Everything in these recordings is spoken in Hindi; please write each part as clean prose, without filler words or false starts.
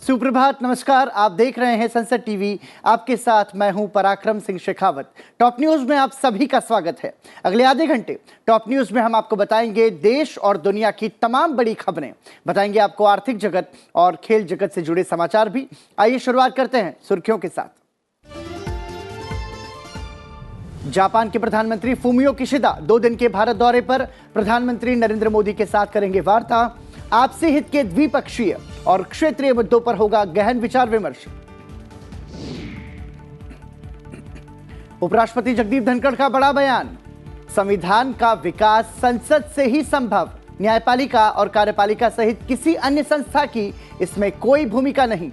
सुप्रभात, नमस्कार। आप देख रहे हैं संसद टीवी। आपके साथ मैं हूं पराक्रम सिंह शेखावत। टॉप न्यूज में आप सभी का स्वागत है। अगले आधे घंटे टॉप न्यूज में हम आपको बताएंगे देश और दुनिया की तमाम बड़ी खबरें, बताएंगे आपको आर्थिक जगत और खेल जगत से जुड़े समाचार भी। आइए शुरुआत करते हैं सुर्खियों के साथ। जापान के प्रधानमंत्री फूमियो किशिदा 2 दिन के भारत दौरे पर। प्रधानमंत्री नरेंद्र मोदी के साथ करेंगे वार्ता। आपसी हित के द्विपक्षीय और क्षेत्रीय मुद्दों पर होगा गहन विचार विमर्श। उपराष्ट्रपति जगदीप धनखड़ का बड़ा बयान, संविधान का विकास संसद से ही संभव, न्यायपालिका और कार्यपालिका सहित किसी अन्य संस्था की इसमें कोई भूमिका नहीं।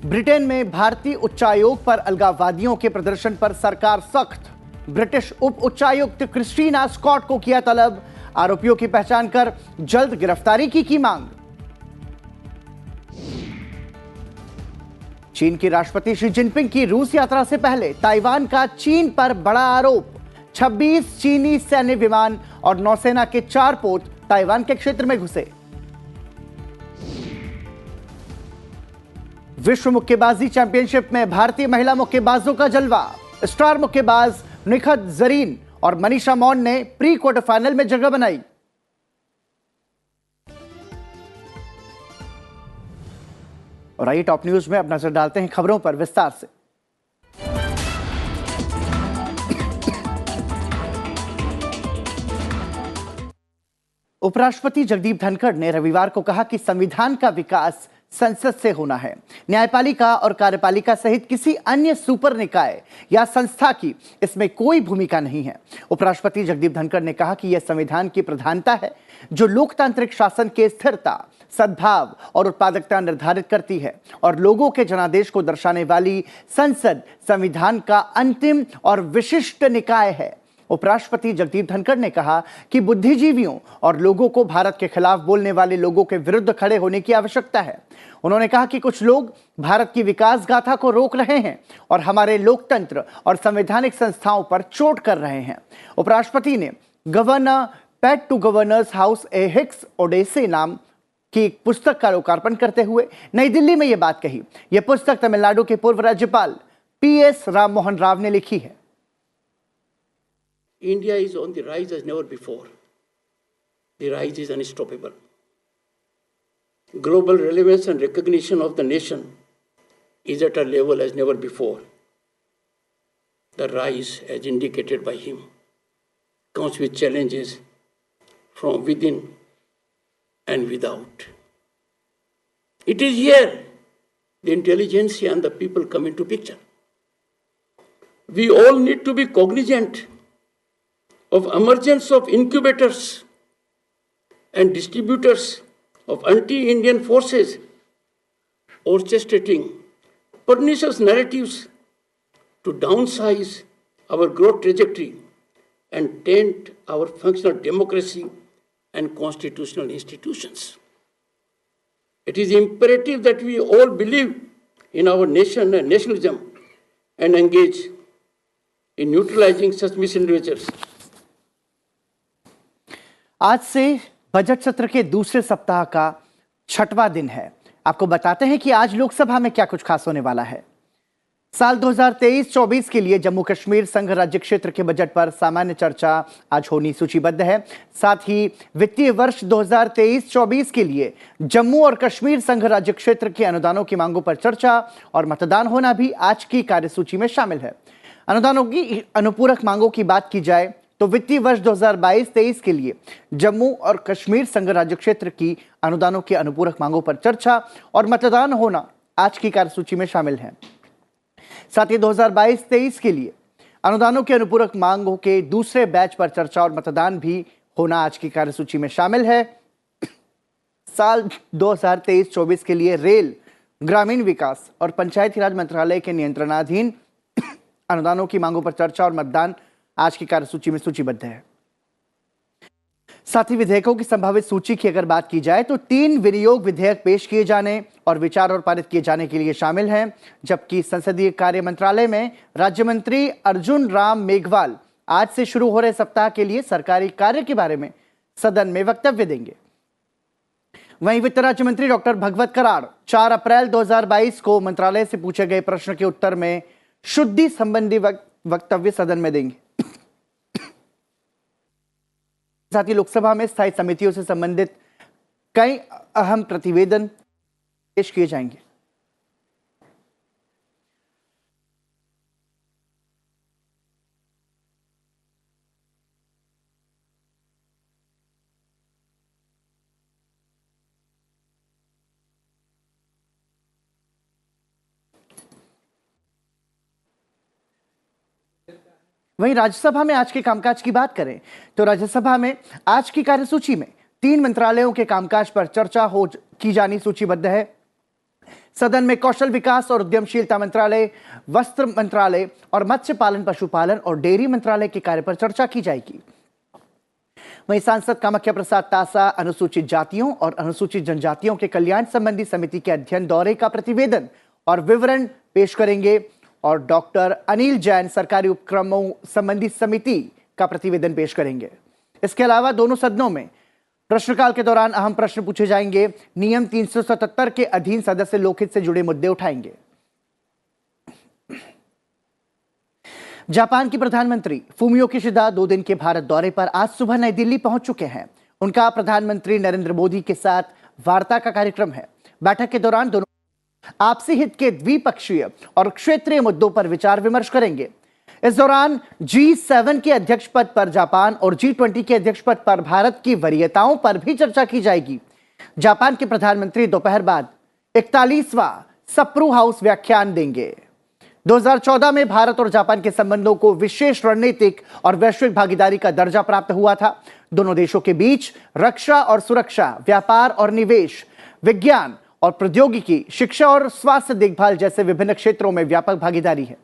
ब्रिटेन में भारतीय उच्चायोग पर अलगाववादियों के प्रदर्शन पर सरकार सख्त। ब्रिटिश उप उच्चायुक्त क्रिस्टीना स्कॉट को किया तलब, आरोपियों की पहचान कर जल्द गिरफ्तारी की मांग। चीन के राष्ट्रपति शी जिनपिंग की रूस यात्रा से पहले ताइवान का चीन पर बड़ा आरोप। 26 चीनी सैन्य विमान और नौसेना के 4 पोत ताइवान के क्षेत्र में घुसे। विश्व मुक्केबाजी चैंपियनशिप में भारतीय महिला मुक्केबाजों का जलवा। स्टार मुक्केबाज निखत जरीन और मनीषा मौन ने प्री क्वार्टर फाइनल में जगह बनाई। और आइए टॉप न्यूज में अब नजर डालते हैं खबरों पर विस्तार से। उपराष्ट्रपति जगदीप धनखड़ ने रविवार को कहा कि संविधान का विकास संसद से होना है, न्यायपालिका और कार्यपालिका सहित किसी अन्य सुपर निकाय या संस्था की इसमें कोई भूमिका नहीं है। उपराष्ट्रपति जगदीप धनखड़ ने कहा कि यह संविधान की प्रधानता है जो लोकतांत्रिक शासन के स्थिरता, सद्भाव और उत्पादकता निर्धारित करती है, और लोगों के जनादेश को दर्शाने वाली संसद संविधान का अंतिम और विशिष्ट निकाय है। उपराष्ट्रपति जगदीप धनखड़ ने कहा कि बुद्धिजीवियों और लोगों को भारत के खिलाफ बोलने वाले लोगों के विरुद्ध खड़े होने की आवश्यकता है। उन्होंने कहा कि कुछ लोग भारत की विकास गाथा को रोक रहे हैं और हमारे लोकतंत्र और संवैधानिक संस्थाओं पर चोट कर रहे हैं। उपराष्ट्रपति ने governor pat to governor's house a hick's odyssey नाम की एक पुस्तक का लोकार्पण करते हुए नई दिल्ली में यह बात कही। यह पुस्तक तमिलनाडु के पूर्व राज्यपाल PS राम मोहन राव ने लिखी है। India is on the rise as never before. The rise is unstoppable. Global relevance and recognition of the nation is at a level as never before. The rise, as indicated by him, comes with challenges from within and without. It is here the intelligentsia and the people come into picture. We all need to be cognizant of emergence of incubators and distributors of anti-Indian forces orchestrating pernicious narratives to downsize our growth trajectory and taint our functional democracy and constitutional institutions. It is imperative that we all believe in our nation and nationalism and engage in neutralizing such misinterpretations. आज से बजट सत्र के दूसरे सप्ताह का 6वां दिन है। आपको बताते हैं कि आज लोकसभा में क्या कुछ खास होने वाला है। साल 2023-24 के लिए जम्मू कश्मीर संघ राज्य क्षेत्र के बजट पर सामान्य चर्चा आज होनी सूचीबद्ध है। साथ ही वित्तीय वर्ष 2023-24 के लिए जम्मू और कश्मीर संघ राज्य क्षेत्र के अनुदानों की मांगों पर चर्चा और मतदान होना भी आज की कार्यसूची में शामिल है। अनुदानों की अनुपूरक मांगों की बात की जाए तो वित्तीय वर्ष 2022-23 के लिए जम्मू और कश्मीर संघ राज्य क्षेत्र की अनुदानों की अनुपूरक मांगों पर चर्चा और मतदान होना आज की कार्यसूची में शामिल है। साथ ही 2022-23 के लिए अनुदानों के अनुपूरक मांगों के दूसरे बैच पर चर्चा और मतदान भी होना आज की कार्यसूची में शामिल है। साल 2023-24 के लिए रेल, ग्रामीण विकास और पंचायती राज मंत्रालय के नियंत्रणाधीन अनुदानों की मांगों पर चर्चा और मतदान आज की कार्यसूची में सूचीबद्ध है। साथ ही विधेयकों की संभावित सूची की अगर बात की जाए तो 3 विनियोग विधेयक पेश किए जाने और विचार और पारित किए जाने के लिए शामिल हैं, जबकि संसदीय कार्य मंत्रालय में राज्य मंत्री अर्जुन राम मेघवाल आज से शुरू हो रहे सप्ताह के लिए सरकारी कार्य के बारे में सदन में वक्तव्य देंगे। वहीं वित्त राज्य मंत्री डॉक्टर भगवत कराड़ 4 अप्रैल 2022 को मंत्रालय से पूछे गए प्रश्न के उत्तर में शुद्धि संबंधी वक्तव्य सदन में देंगे। साथ ही लोकसभा में स्थायी समितियों से संबंधित कई अहम प्रतिवेदन पेश किए जाएंगे। वहीं राज्यसभा में आज के कामकाज की बात करें तो राज्यसभा में आज की कार्यसूची में 3 मंत्रालयों के कामकाज पर चर्चा की जानी सूचीबद्ध है। सदन में कौशल विकास और उद्यमशीलता मंत्रालय, वस्त्र मंत्रालय और मत्स्य पालन, पशुपालन और डेयरी मंत्रालय के कार्य पर चर्चा की जाएगी। वहीं सांसद कामाख्या प्रसाद तासा अनुसूचित जातियों और अनुसूचित जनजातियों के कल्याण संबंधी समिति के अध्ययन दौरे का प्रतिवेदन और विवरण पेश करेंगे और डॉक्टर अनिल जैन सरकारी उपक्रमों संबंधी समिति का प्रतिवेदन पेश करेंगे। इसके अलावा दोनों सदनों में प्रश्नकाल के दौरान अहम प्रश्न पूछे जाएंगे। नियम 377 के अधीन सदस्य लोकहित से जुड़े मुद्दे उठाएंगे। जापान की प्रधानमंत्री फूमियो किशिदा 2 दिन के भारत दौरे पर आज सुबह नई दिल्ली पहुंच चुके हैं। उनका प्रधानमंत्री नरेंद्र मोदी के साथ वार्ता का कार्यक्रम है। बैठक के दौरान दोनों आपसी हित के द्विपक्षीय और क्षेत्रीय मुद्दों पर विचार विमर्श करेंगे। इस दौरान G7 के अध्यक्ष पद पर जापान और G20 के अध्यक्ष पद पर भारत की वरीयताओं पर भी चर्चा की जाएगी। जापान के प्रधानमंत्री दोपहर बाद 41वां सप्रू हाउस व्याख्यान देंगे। 2014 में भारत और जापान के संबंधों को विशेष रणनीतिक और वैश्विक भागीदारी का दर्जा प्राप्त हुआ था। दोनों देशों के बीच रक्षा और सुरक्षा, व्यापार और निवेश, विज्ञान और प्रौद्योगिकी, शिक्षा और स्वास्थ्य देखभाल जैसे विभिन्न क्षेत्रों में व्यापक भागीदारी है।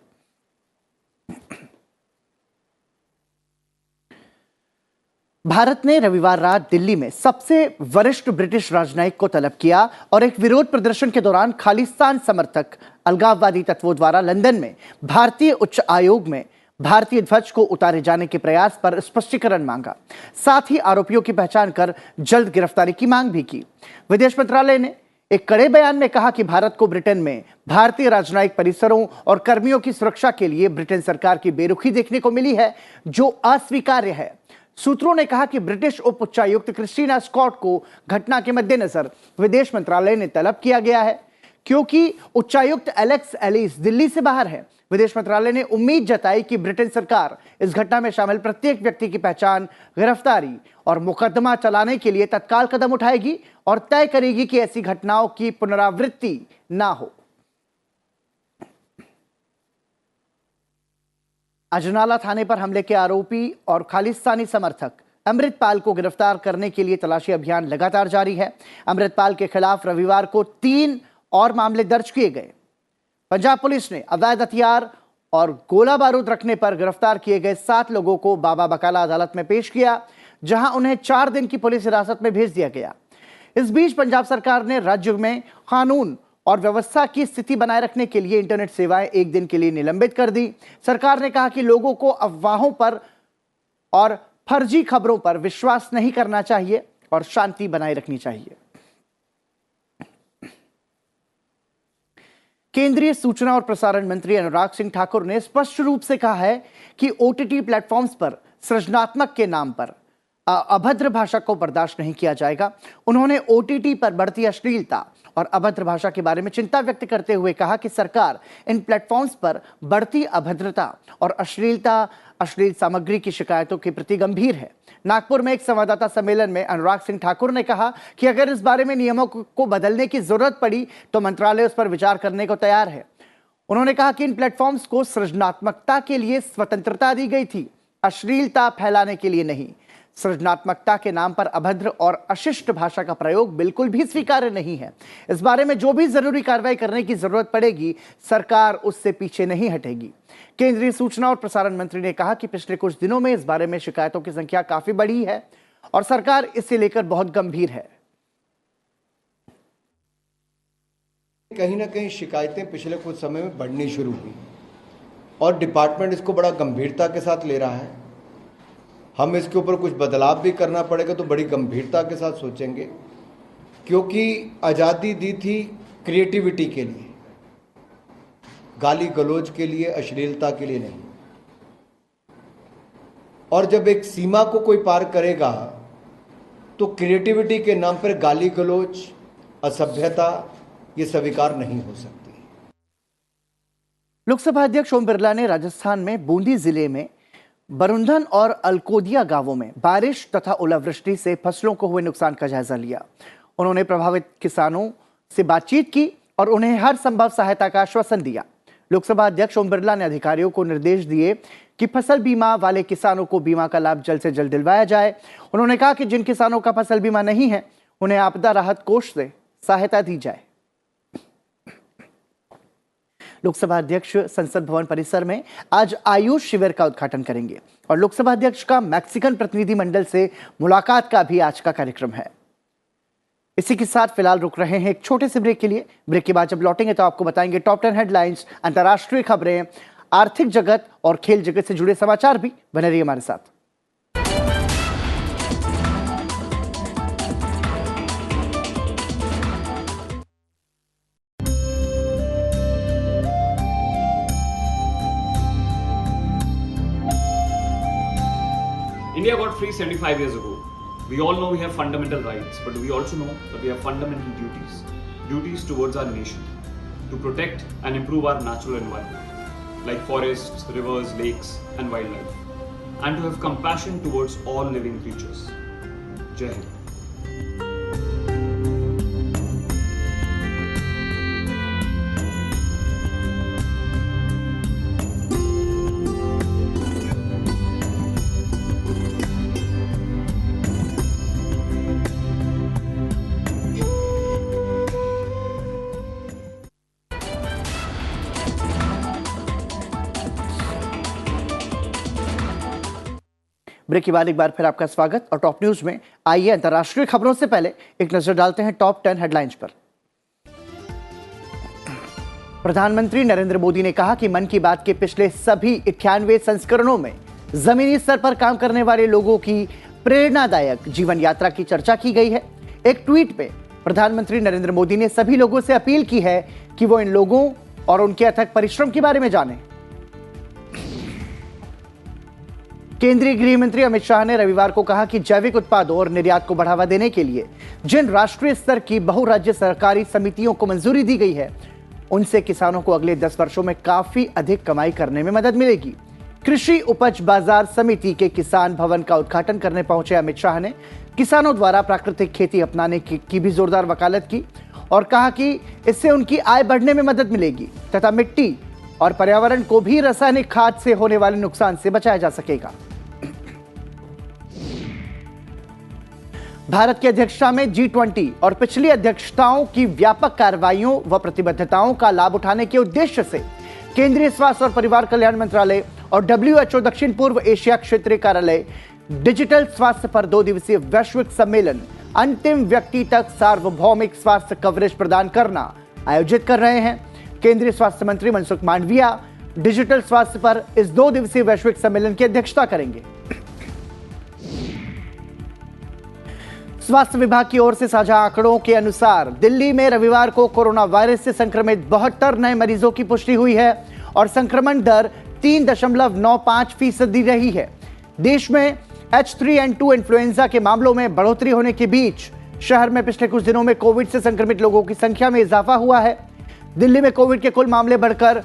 भारत ने रविवार रात दिल्ली में सबसे वरिष्ठ ब्रिटिश राजनयिक को तलब किया और एक विरोध प्रदर्शन के दौरान खालिस्तान समर्थक अलगाववादी तत्वों द्वारा लंदन में भारतीय उच्च आयोग में भारतीय ध्वज को उतारे जाने के प्रयास पर स्पष्टीकरण मांगा। साथ ही आरोपियों की पहचान कर जल्द गिरफ्तारी की मांग भी की। विदेश मंत्रालय ने एक कड़े बयान में कहा कि भारत को ब्रिटेन में भारतीय राजनयिक परिसरों और कर्मियों की सुरक्षा के लिए ब्रिटेन सरकार की बेरुखी देखने को मिली है, जो अस्वीकार्य है। सूत्रों ने कहा कि ब्रिटिश उप उच्चायुक्त क्रिस्टीना स्कॉट को घटना के मद्देनजर विदेश मंत्रालय ने तलब किया गया है, क्योंकि उच्चायुक्त एलेक्स एलिस दिल्ली से बाहर है। विदेश मंत्रालय ने उम्मीद जताई कि ब्रिटेन सरकार इस घटना में शामिल प्रत्येक व्यक्ति की पहचान, गिरफ्तारी और मुकदमा चलाने के लिए तत्काल कदम उठाएगी और तय करेगी कि ऐसी घटनाओं की पुनरावृत्ति ना हो। अजनाला थाने पर हमले के आरोपी और खालिस्तानी समर्थक अमृतपाल को गिरफ्तार करने के लिए तलाशी अभियान लगातार जारी है। अमृतपाल के खिलाफ रविवार को 3 और मामले दर्ज किए गए। पंजाब पुलिस ने अवैध हथियार और गोला बारूद रखने पर गिरफ्तार किए गए 7 लोगों को बाबा बकाला अदालत में पेश किया, जहां उन्हें 4 दिन की पुलिस हिरासत में भेज दिया गया। इस बीच पंजाब सरकार ने राज्य में कानून और व्यवस्था की स्थिति बनाए रखने के लिए इंटरनेट सेवाएं 1 दिन के लिए निलंबित कर दी। सरकार ने कहा कि लोगों को अफवाहों पर और फर्जी खबरों पर विश्वास नहीं करना चाहिए और शांति बनाए रखनी चाहिए। केंद्रीय सूचना और प्रसारण मंत्री अनुराग सिंह ठाकुर ने स्पष्ट रूप से कहा है कि ओटीटी प्लेटफॉर्म्स पर सृजनात्मक के नाम पर अभद्र भाषा को बर्दाश्त नहीं किया जाएगा। उन्होंने ओटीटी पर बढ़ती अश्लीलता और अभद्र भाषा के बारे में चिंता व्यक्त करते हुए कहा कि सरकार इन प्लेटफॉर्म्स पर बढ़ती अभद्रता और अश्लील सामग्री की शिकायतों के प्रति गंभीर है। नागपुर में एक संवाददाता सम्मेलन में अनुराग सिंह ठाकुर ने कहा कि अगर इस बारे में नियमों को बदलने की जरूरत पड़ी तो मंत्रालय उस पर विचार करने को तैयार है। उन्होंने कहा कि इन प्लेटफॉर्म्स को सृजनात्मकता के लिए स्वतंत्रता दी गई थी, अश्लीलता फैलाने के लिए नहीं। सृजनात्मकता के नाम पर अभद्र और अशिष्ट भाषा का प्रयोग बिल्कुल भी स्वीकार्य नहीं है। इस बारे में जो भी जरूरी कार्रवाई करने की जरूरत पड़ेगी, सरकार उससे पीछे नहीं हटेगी। केंद्रीय सूचना और प्रसारण मंत्री ने कहा कि पिछले कुछ दिनों में इस बारे में शिकायतों की संख्या काफी बढ़ी है और सरकार इसे लेकर बहुत गंभीर है। कहीं ना कहीं शिकायतें पिछले कुछ समय में बढ़नी शुरू हुई और डिपार्टमेंट इसको बड़ा गंभीरता के साथ ले रहा है। हम इसके ऊपर कुछ बदलाव भी करना पड़ेगा तो बड़ी गंभीरता के साथ सोचेंगे क्योंकि आज़ादी दी थी क्रिएटिविटी के लिए, गाली गलौज के लिए, अश्लीलता के लिए नहीं। और जब एक सीमा को कोई पार करेगा तो क्रिएटिविटी के नाम पर गाली गलौज, असभ्यता ये स्वीकार नहीं हो सकती। लोकसभा अध्यक्ष ओम बिरला ने राजस्थान में बूंदी जिले में बरुंधन और अलकोदिया गांवों में बारिश तथा ओलावृष्टि से फसलों को हुए नुकसान का जायजा लिया। उन्होंने प्रभावित किसानों से बातचीत की और उन्हें हर संभव सहायता का आश्वासन दिया। लोकसभा अध्यक्ष ओम बिरला ने अधिकारियों को निर्देश दिए कि फसल बीमा वाले किसानों को बीमा का लाभ जल्द से जल्द दिलवाया जाए। उन्होंने कहा कि जिन किसानों का फसल बीमा नहीं है उन्हें आपदा राहत कोष से सहायता दी जाए। लोकसभा अध्यक्ष संसद भवन परिसर में आज आयुष शिविर का उद्घाटन करेंगे और लोकसभा अध्यक्ष का मैक्सिकन प्रतिनिधिमंडल से मुलाकात का भी आज का कार्यक्रम है। इसी के साथ फिलहाल रुक रहे हैं एक छोटे से ब्रेक के लिए। ब्रेक के बाद जब लौटेंगे तो आपको बताएंगे टॉप 10 हेडलाइंस, अंतर्राष्ट्रीय खबरें, आर्थिक जगत और खेल जगत से जुड़े समाचार भी। बने रहिए हमारे साथ। India got free 75 years ago. We all know we have fundamental rights, but we also know that we have fundamental duties. Duties towards our nation, to protect and improve our natural environment, like forests, rivers, lakes, and wildlife, and to have compassion towards all living creatures. Jai Hind. Break के बाद एक बार फिर आपका स्वागत और टॉप न्यूज में। आइए अंतर्राष्ट्रीय खबरों से पहले एक नजर डालते हैं टॉप 10 हेडलाइंस पर। प्रधानमंत्री नरेंद्र मोदी ने कहा कि मन की बात के पिछले सभी 98 संस्करणों में जमीनी स्तर पर काम करने वाले लोगों की प्रेरणादायक जीवन यात्रा की चर्चा की गई है। एक ट्वीट में प्रधानमंत्री नरेंद्र मोदी ने सभी लोगों से अपील की है कि वो इन लोगों और उनके अथक परिश्रम के बारे में जानें। केंद्रीय गृह मंत्री अमित शाह ने रविवार को कहा कि जैविक उत्पादों और निर्यात को बढ़ावा देने के लिए जिन राष्ट्रीय स्तर की बहुराज्य सरकारी समितियों को मंजूरी दी गई है, उनसे किसानों को अगले 10 वर्षों में काफी अधिक कमाई करने में मदद मिलेगी। कृषि उपज बाजार समिति के किसान भवन का उद्घाटन करने पहुंचे अमित शाह ने किसानों द्वारा प्राकृतिक खेती अपनाने की भी जोरदार वकालत की और कहा कि इससे उनकी आय बढ़ने में मदद मिलेगी तथा मिट्टी और पर्यावरण को भी रासायनिक खाद से होने वाले नुकसान से बचाया जा सकेगा। भारत की अध्यक्षता में G20 और पिछली अध्यक्षताओं की व्यापक कार्रवाइयों व प्रतिबद्धताओं का लाभ उठाने के उद्देश्य से केंद्रीय स्वास्थ्य और परिवार कल्याण मंत्रालय और WHO दक्षिण पूर्व एशिया क्षेत्रीय कार्यालय डिजिटल स्वास्थ्य पर 2 दिवसीय वैश्विक सम्मेलन अंतिम व्यक्ति तक सार्वभौमिक स्वास्थ्य कवरेज प्रदान करना आयोजित कर रहे हैं। केंद्रीय स्वास्थ्य मंत्री मनसुख मांडविया डिजिटल स्वास्थ्य पर इस 2 दिवसीय वैश्विक सम्मेलन की अध्यक्षता करेंगे। स्वास्थ्य विभाग की ओर से साझा आंकड़ों के अनुसार दिल्ली में रविवार को कोरोना वायरस से संक्रमित 72 नए मरीजों की पुष्टि हुई है और संक्रमण दर 3.95% रही है। देश में H3N2 इन्फ्लुएंजा के मामलों में बढ़ोतरी होने के बीच शहर में पिछले कुछ दिनों में कोविड से संक्रमित लोगों की संख्या में इजाफा हुआ है। दिल्ली में कोविड के कुल मामले बढ़कर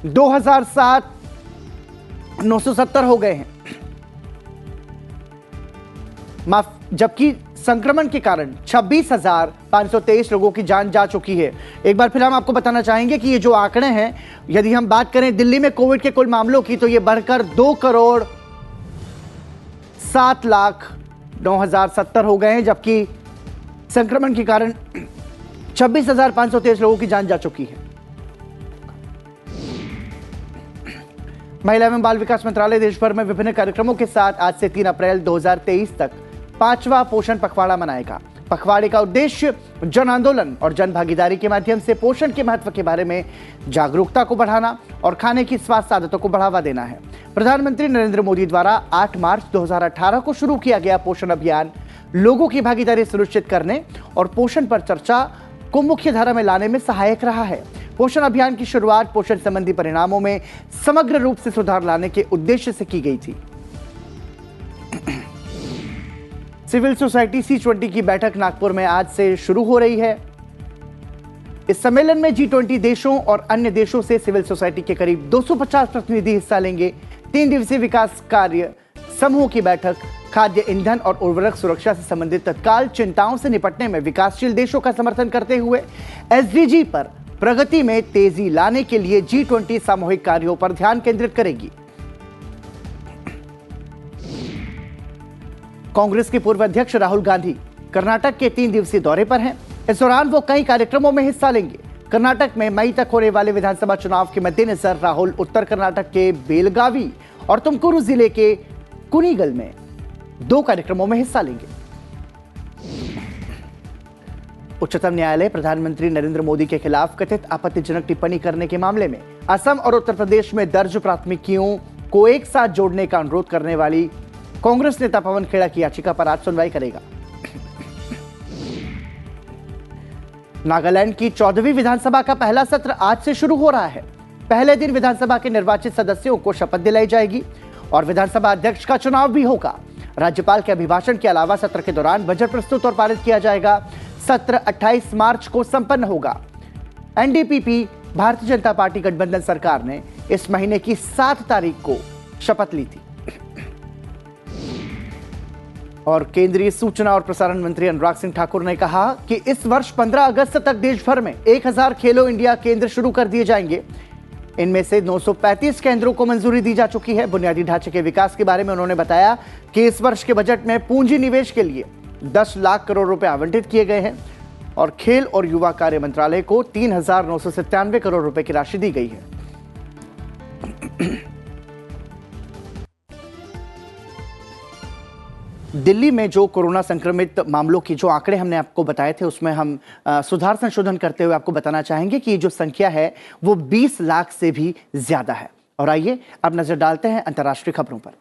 2007,970 हो गए हैं, जबकि संक्रमण के कारण 26,523 लोगों की जान जा चुकी है। एक बार फिर हम आपको बताना चाहेंगे कि ये जो आंकड़े हैं, यदि हम बात करें दिल्ली में कोविड के कुल मामलों की तो ये बढ़कर 2,07,09,070 हो गए हैं, जबकि संक्रमण के कारण 26,523 लोगों की जान जा चुकी है। महिला एवं बाल विकास मंत्रालय देश भर में विभिन्न कार्यक्रमों के साथ आज से 3 अप्रैल 2023 तक 5वां पोषण पखवाड़ा मनाएगा। पखवाड़े का उद्देश्य जन आंदोलन और जन भागीदारी के माध्यम से पोषण के महत्व के बारे में जागरूकता को बढ़ाना और खाने की स्वास्थ्य आदतों को बढ़ावा देना है। प्रधानमंत्री नरेंद्र मोदी द्वारा 8 मार्च 2018 को शुरू किया गया पोषण अभियान लोगों की भागीदारी सुनिश्चित करने और पोषण पर चर्चा को मुख्य धारा में लाने में सहायक रहा है। पोषण अभियान की शुरुआत पोषण संबंधी परिणामों में समग्र रूप से सुधार लाने के उद्देश्य से की गई थी। सिविल सोसाइटी C20 की बैठक नागपुर में आज से शुरू हो रही है। इस सम्मेलन में G20 देशों और अन्य देशों से सिविल सोसाइटी के करीब 250 प्रतिनिधि हिस्सा लेंगे। 3 दिवसीय विकास कार्य समूह की बैठक खाद्य, ईंधन और उर्वरक सुरक्षा से संबंधित तत्काल चिंताओं से निपटने में विकासशील देशों का समर्थन करते हुए SDG पर प्रगति में तेजी लाने के लिए G20 सामूहिक कार्यों पर ध्यान केंद्रित करेगी। कांग्रेस के पूर्व अध्यक्ष राहुल गांधी कर्नाटक के 3 दिवसीय दौरे पर हैं। इस दौरान वो कई कार्यक्रमों में हिस्सा लेंगे। कर्नाटक में मई तक होने वाले विधानसभा चुनाव के मद्देनजर राहुल उत्तर कर्नाटक के बेलगावी और तुमकुरु जिले के कुनीगल में 2 कार्यक्रमों में हिस्सा लेंगे। उच्चतम न्यायालय प्रधानमंत्री नरेंद्र मोदी के खिलाफ कथित आपत्तिजनक टिप्पणी करने के मामले में असम और उत्तर प्रदेश में दर्ज प्राथमिकियों को एक साथ जोड़ने का अनुरोध करने वाली कांग्रेस नेता पवन खेड़ा की याचिका पर आज सुनवाई करेगा। नागालैंड की 14वीं विधानसभा का पहला सत्र आज से शुरू हो रहा है। पहले दिन विधानसभा के निर्वाचित सदस्यों को शपथ दिलाई जाएगी और विधानसभा अध्यक्ष का चुनाव भी होगा। राज्यपाल के अभिभाषण के अलावा सत्र के दौरान बजट प्रस्तुत और पारित किया जाएगा। सत्र 28 मार्च को संपन्न होगा। एनडीपीपी भारतीय जनता पार्टी गठबंधन सरकार ने इस महीने की 7 तारीख को शपथ ली थी। और केंद्रीय सूचना और प्रसारण मंत्री अनुराग सिंह ठाकुर ने कहा कि इस वर्ष 15 अगस्त तक देश भर में 1000 खेलो इंडिया केंद्र शुरू कर दिए जाएंगे। इनमें से 935 केंद्रों को मंजूरी दी जा चुकी है। बुनियादी ढांचे के विकास के बारे में उन्होंने बताया कि इस वर्ष के बजट में पूंजी निवेश के लिए 10 लाख करोड़ रुपए आवंटित किए गए हैं और खेल और युवा कार्य मंत्रालय को 3,997 करोड़ रुपए की राशि दी गई है। दिल्ली में जो कोरोना संक्रमित मामलों की जो आंकड़े हमने आपको बताए थे उसमें हम सुधार संशोधन करते हुए आपको बताना चाहेंगे कि ये जो संख्या है वो 20 लाख से भी ज्यादा है। और आइए अब नजर डालते हैं अंतर्राष्ट्रीय खबरों पर।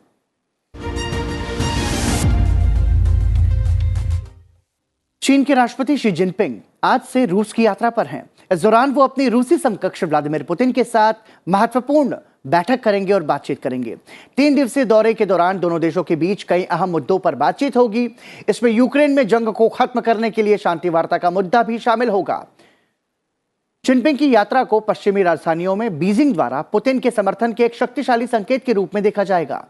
चीन के राष्ट्रपति शी जिनपिंग आज से रूस की यात्रा पर हैं। इस दौरान वो अपनी रूसी समकक्ष व्लादिमीर पुतिन के साथ महत्वपूर्ण बैठक करेंगे और बातचीत करेंगे। 3 दिवसीय दौरे के दौरान दोनों देशों के बीच कई अहम मुद्दों पर बातचीत होगी। इसमें यूक्रेन में जंग को खत्म करने के लिए शांति वार्ता का मुद्दा भी शामिल होगा। जिनपिंग की यात्रा को पश्चिमी राजधानियों में बीजिंग द्वारा पुतिन के समर्थन के एक शक्तिशाली संकेत के रूप में देखा जाएगा।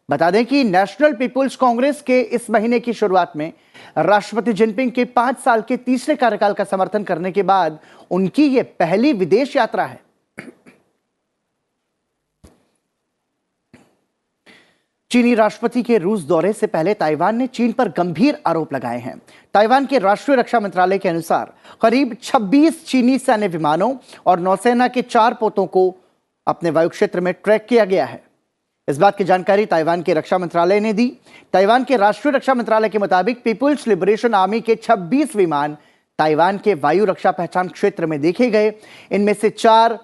बता दें कि नेशनल पीपुल्स कांग्रेस के इस महीने की शुरुआत में राष्ट्रपति जिनपिंग के 5 साल के तीसरे कार्यकाल का समर्थन करने के बाद उनकी यह पहली विदेश यात्रा है। चीनी राष्ट्रपति के रूस दौरे से पहले ताइवान ने चीन पर गंभीर आरोप लगाए हैं। ताइवान के राष्ट्रीय रक्षा मंत्रालय के अनुसार करीब 26 चीनी सैन्य विमानों और नौसेना के 4 पोतों को अपने वायु क्षेत्र में ट्रैक किया गया है। इस बात की जानकारी ताइवान के रक्षा मंत्रालय ने दी। ताइवान के राष्ट्रीय रक्षा मंत्रालय के मुताबिक पीपुल्स लिबरेशन आर्मी के 26 विमान ताइवान के वायु रक्षा पहचान क्षेत्र में देखे गए। इनमें से 4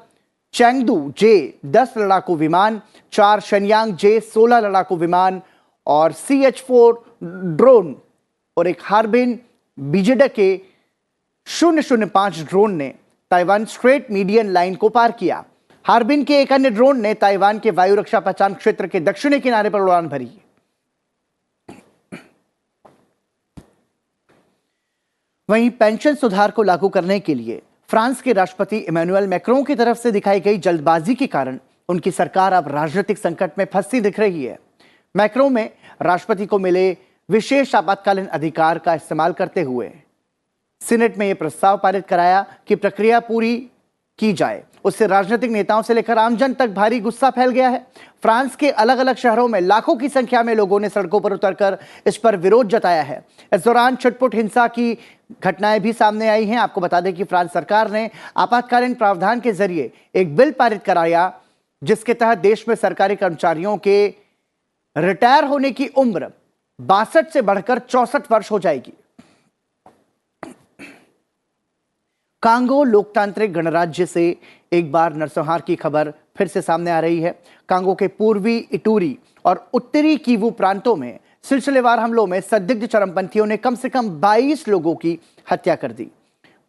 चैंगदू J-10 लड़ाकू विमान, 4 शनयांग J-16 लड़ाकू विमान और CH-4 ड्रोन और एक हार्बिन बीजेडा के 005 ड्रोन ने ताइवान स्ट्रेट मीडियन लाइन को पार किया। हार्बिन के एक अन्य ड्रोन ने ताइवान के वायु रक्षा पहचान क्षेत्र के दक्षिणी किनारे पर उड़ान भरी। वहीं पेंशन सुधार को लागू करने के लिए फ्रांस के राष्ट्रपति इमैनुअल मैक्रों की तरफ से दिखाई गई जल्दबाजी के कारण उनकी सरकार अब राजनीतिक संकट में फंसी दिख रही है। मैक्रों में राष्ट्रपति को मिले विशेष आपातकालीन अधिकार का इस्तेमाल करते हुए सीनेट में यह प्रस्ताव पारित कराया कि प्रक्रिया पूरी की जाए। उससे राजनीतिक नेताओं से लेकर आमजन तक भारी गुस्सा फैल गया है। फ्रांस के अलग अलग शहरों में लाखों की संख्या में लोगों ने सड़कों पर उतरकर इस पर विरोध जताया है। इस दौरान छुटपुट हिंसा की घटनाएं भी सामने आई हैं। आपको बता दें कि फ्रांस सरकार ने आपातकालीन प्रावधान के जरिए एक बिल पारित कराया जिसके तहत देश में सरकारी कर्मचारियों के रिटायर होने की उम्र 62 से बढ़कर 64 वर्ष हो जाएगी। कांगो लोकतांत्रिक गणराज्य से एक बार नरसंहार की खबर फिर से सामने आ रही है। कांगो के पूर्वी इटूरी और उत्तरी कीवू प्रांतों में सिलसिलेवार हमलों में संदिग्ध चरमपंथियों ने कम से कम 22 लोगों की हत्या कर दी।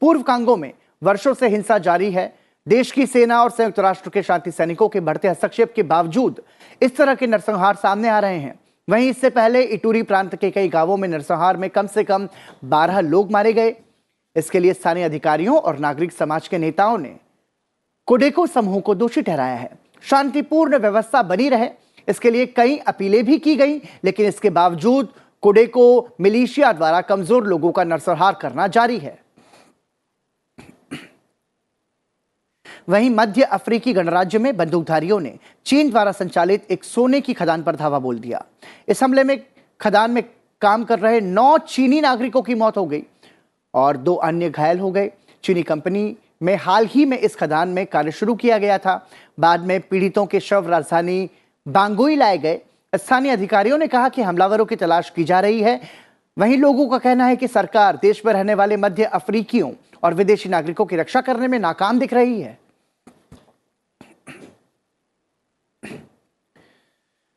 पूर्व कांगो में वर्षों से हिंसा जारी है। देश की सेना और संयुक्त राष्ट्र के शांति सैनिकों के बढ़ते हस्तक्षेप के बावजूद इस तरह के नरसंहार सामने आ रहे हैं। वहीं इससे पहले इटूरी प्रांत के कई गांवों में नरसंहार में कम से कम 12 लोग मारे गए। इसके लिए स्थानीय अधिकारियों और नागरिक समाज के नेताओं ने कोडेको समूह को दोषी ठहराया है। शांतिपूर्ण व्यवस्था बनी रहे, इसके लिए कई अपीलें भी की गई, लेकिन इसके बावजूद कोडेको मिलिशिया द्वारा कमजोर लोगों का नरसंहार करना जारी है। वहीं मध्य अफ्रीकी गणराज्य में बंदूकधारियों ने चीन द्वारा संचालित एक सोने की खदान पर धावा बोल दिया। इस हमले में खदान में काम कर रहे 9 चीनी नागरिकों की मौत हो गई और 2 अन्य घायल हो गए। चीनी कंपनी में हाल ही में इस खदान में कार्य शुरू किया गया था। बाद में पीड़ितों के शव राजधानी बांगुई लाए गए। स्थानीय अधिकारियों ने कहा कि हमलावरों की तलाश की जा रही है। वहीं लोगों का कहना है कि सरकार देश में रहने वाले मध्य अफ्रीकियों और विदेशी नागरिकों की रक्षा करने में नाकाम दिख रही है।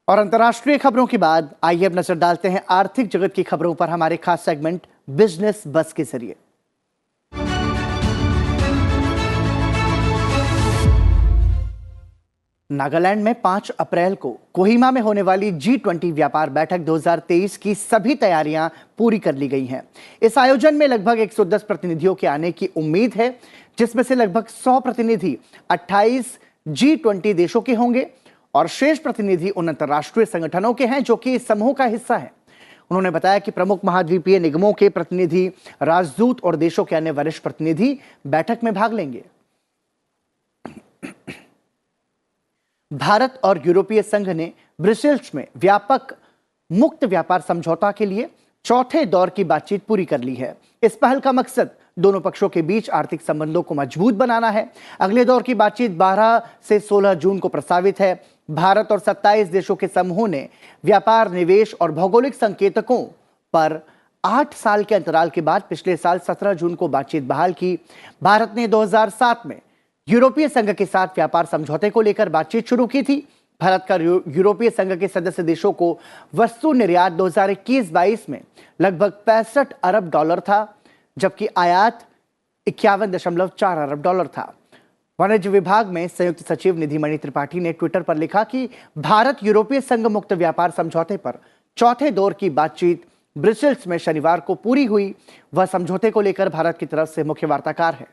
और अंतर्राष्ट्रीय खबरों के बाद आइए अब नजर डालते हैं आर्थिक जगत की खबरों पर हमारे खास सेगमेंट बिजनेस बस के जरिए। नागालैंड में 5 अप्रैल को कोहिमा में होने वाली G20 व्यापार बैठक 2023 की सभी तैयारियां पूरी कर ली गई हैं। इस आयोजन में लगभग 110 प्रतिनिधियों के आने की उम्मीद है, जिसमें से लगभग 100 प्रतिनिधि 28 G20 देशों के होंगे और शेष प्रतिनिधि उन अंतर्राष्ट्रीय संगठनों के हैं जो कि इस समूह का हिस्सा है। उन्होंने बताया कि प्रमुख महाद्वीपीय निगमों के प्रतिनिधि, राजदूत और देशों के अन्य वरिष्ठ प्रतिनिधि बैठक में भाग लेंगे। भारत और यूरोपीय संघ ने ब्रसेल्स में व्यापक मुक्त व्यापार समझौता के लिए चौथे दौर की बातचीत पूरी कर ली है। इस पहल का मकसद दोनों पक्षों के बीच आर्थिक संबंधों को मजबूत बनाना है। अगले दौर की बातचीत 12 से 16 जून को प्रस्तावित है। भारत और 27 देशों के समूह ने व्यापार, निवेश और भौगोलिक संकेतकों पर 8 साल के अंतराल के बाद पिछले साल 17 जून को बातचीत बहाल की। भारत ने 2007 में यूरोपीय संघ के साथ व्यापार समझौते को लेकर बातचीत शुरू की थी। भारत का यूरोपीय संघ के सदस्य देशों को वस्तु निर्यात 2021-22 में लगभग 65 अरब डॉलर था, जबकि आयात 51.4 अरब डॉलर था। वाणिज्य विभाग में संयुक्त सचिव निधिमणि त्रिपाठी ने ट्विटर पर लिखा कि भारत यूरोपीय संघ मुक्त व्यापार समझौते पर चौथे दौर की बातचीत ब्रसेल्स में शनिवार को पूरी हुई। वह समझौते को लेकर भारत की तरफ से मुख्य वार्ताकार है।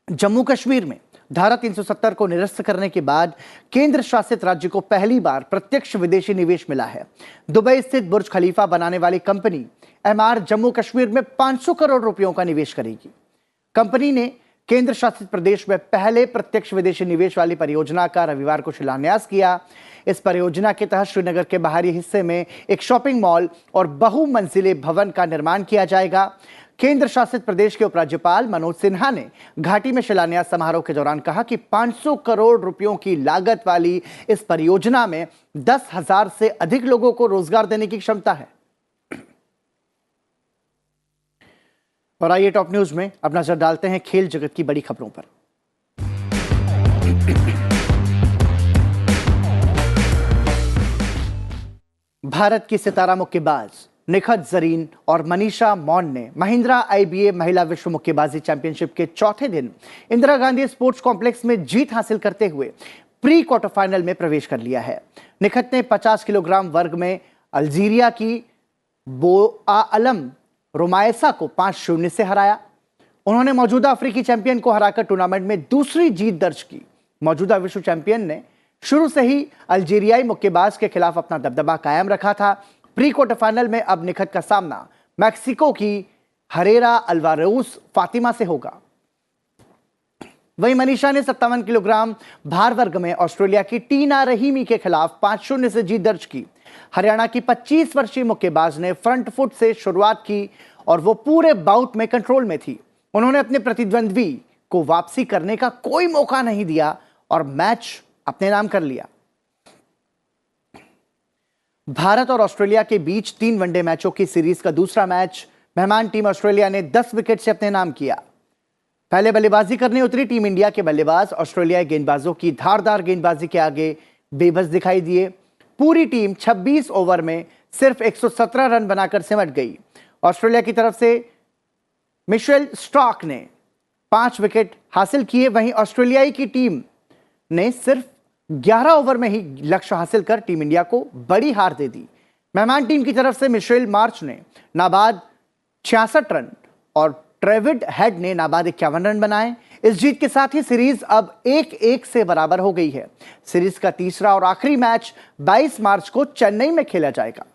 जम्मू कश्मीर में धारा 370 को निरस्त करने के बाद केंद्र शासित राज्य को पहली बार प्रत्यक्ष विदेशी निवेश मिला है। दुबई स्थित बुर्ज खलीफा बनाने वाली कंपनी एमआर जम्मू कश्मीर में 500 करोड़ रुपयों का निवेश करेगी। कंपनी ने केंद्र शासित प्रदेश में पहले प्रत्यक्ष विदेशी निवेश वाली परियोजना का रविवार को शिलान्यास किया। इस परियोजना के तहत श्रीनगर के बाहरी हिस्से में एक शॉपिंग मॉल और बहुमंजिले भवन का निर्माण किया जाएगा। केंद्र शासित प्रदेश के उपराज्यपाल मनोज सिन्हा ने घाटी में शिलान्यास समारोह के दौरान कहा कि 500 करोड़ रुपयों की लागत वाली इस परियोजना में 10,000 से अधिक लोगों को रोजगार देने की क्षमता है। और आइए टॉप न्यूज में अब नजर डालते हैं खेल जगत की बड़ी खबरों पर। भारत की सितारा मुक्केबाज निखत जरीन और मनीषा मौन ने महिंद्रा आईबीए महिला विश्व मुक्केबाजी चैंपियनशिप के चौथे दिन इंदिरा गांधी स्पोर्ट्स कॉम्प्लेक्स में जीत हासिल करते हुए प्री क्वार्टर फाइनल में प्रवेश कर लिया है। निखत ने 50 किलोग्राम वर्ग में अल्जीरिया की बोआ अलम रोमायसा को 5-0 से हराया। उन्होंने मौजूदा अफ्रीकी चैंपियन को हराकर टूर्नामेंट में दूसरी जीत दर्ज की। मौजूदा विश्व चैंपियन ने शुरू से ही अल्जीरियाई मुक्केबाज के खिलाफ अपना दबदबा कायम रखा था। प्री क्वार्टर फाइनल में अब निखत का सामना मैक्सिको की हरेरा अल्वारेस फातिमा से होगा। वहीं मनीषा ने 57 किलोग्राम भार वर्ग में ऑस्ट्रेलिया की टीना रहीमी के खिलाफ 5-0 से जीत दर्ज की। हरियाणा की 25 वर्षीय मुक्केबाज ने फ्रंट फुट से शुरुआत की और वो पूरे बाउट में कंट्रोल में थी। उन्होंने अपने प्रतिद्वंद्वी को वापसी करने का कोई मौका नहीं दिया और मैच अपने नाम कर लिया। भारत और ऑस्ट्रेलिया के बीच 3 वनडे मैचों की सीरीज का दूसरा मैच मेहमान टीम ऑस्ट्रेलिया ने 10 विकेट से अपने नाम किया। पहले बल्लेबाजी करने उतरी टीम इंडिया के बल्लेबाज ऑस्ट्रेलियाई गेंदबाजों की धारदार गेंदबाजी के आगे बेबस दिखाई दिए। पूरी टीम 26 ओवर में सिर्फ 117 रन बनाकर सिमट गई। ऑस्ट्रेलिया की तरफ से मिशेल स्टॉक ने 5 विकेट हासिल किए, वहीं ऑस्ट्रेलियाई की टीम ने सिर्फ 11 ओवर में ही लक्ष्य हासिल कर टीम इंडिया को बड़ी हार दे दी। मेहमान टीम की तरफ से मिशेल मार्च ने नाबाद 66 रन और ट्रेविड हेड ने नाबाद 51 रन बनाए। इस जीत के साथ ही सीरीज अब 1-1 से बराबर हो गई है। सीरीज का तीसरा और आखिरी मैच 22 मार्च को चेन्नई में खेला जाएगा।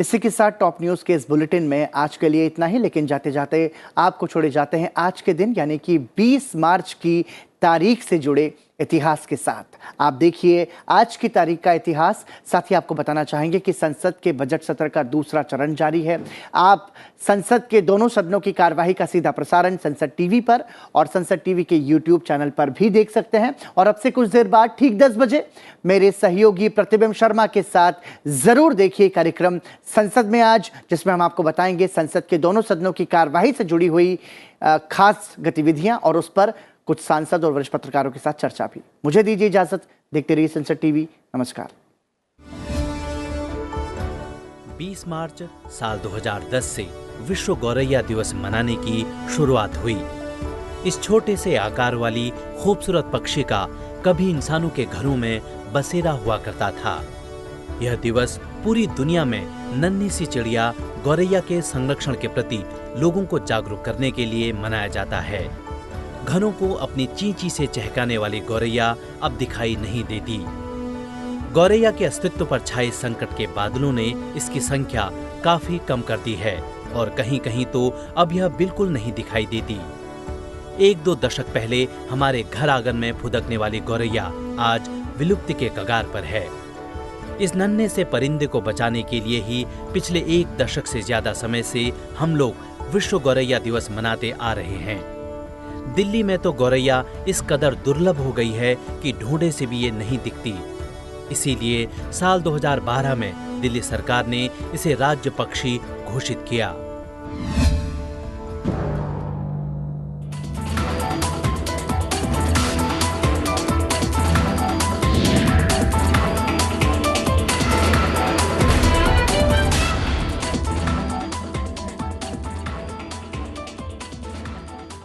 इसी के साथ टॉप न्यूज के इस बुलेटिन में आज के लिए इतना ही, लेकिन जाते जाते आपको छोड़े जाते हैं आज के दिन यानी कि 20 मार्च की तारीख से जुड़े इतिहास के साथ। आप देखिए आज की तारीख का इतिहास। साथ ही आपको बताना चाहेंगे कि संसद के बजट सत्र का दूसरा चरण जारी है। आप संसद के दोनों सदनों की कार्यवाही का सीधा प्रसारण संसद टीवी पर और संसद टीवी के यूट्यूब चैनल पर भी देख सकते हैं। और अब से कुछ देर बाद ठीक 10 बजे मेरे सहयोगी प्रतिबिंब शर्मा के साथ जरूर देखिए कार्यक्रम संसद में आज, जिसमें हम आपको बताएंगे संसद के दोनों सदनों की कार्यवाही से जुड़ी हुई खास गतिविधियां और उस पर कुछ सांसद और वरिष्ठ पत्रकारों के साथ चर्चा भी। मुझे दीजिए इजाजत, देखते रहिए संसद टीवी। नमस्कार। 20 मार्च साल 2010 से विश्व गौरैया दिवस मनाने की शुरुआत हुई। इस छोटे से आकार वाली खूबसूरत पक्षी का कभी इंसानों के घरों में बसेरा हुआ करता था। यह दिवस पूरी दुनिया में नन्ही सी चिड़िया गौरैया के संरक्षण के प्रति लोगों को जागरूक करने के लिए मनाया जाता है। घरों को अपनी चींची से चहकाने वाली गौरैया अब दिखाई नहीं देती। गौरैया के अस्तित्व पर छाए संकट के बादलों ने इसकी संख्या काफी कम कर दी है और कहीं कहीं तो अब यह बिल्कुल नहीं दिखाई देती। 1-2 दशक पहले हमारे घर आंगन में फुदकने वाली गौरैया आज विलुप्ति के कगार पर है। इस नन्हे से परिंदे को बचाने के लिए ही पिछले 1 दशक से ज्यादा समय से हम लोग विश्व गौरैया दिवस मनाते आ रहे हैं। दिल्ली में तो गौरैया इस कदर दुर्लभ हो गई है कि ढूंढे से भी ये नहीं दिखती। इसीलिए साल 2012 में दिल्ली सरकार ने इसे राज्य पक्षी घोषित किया।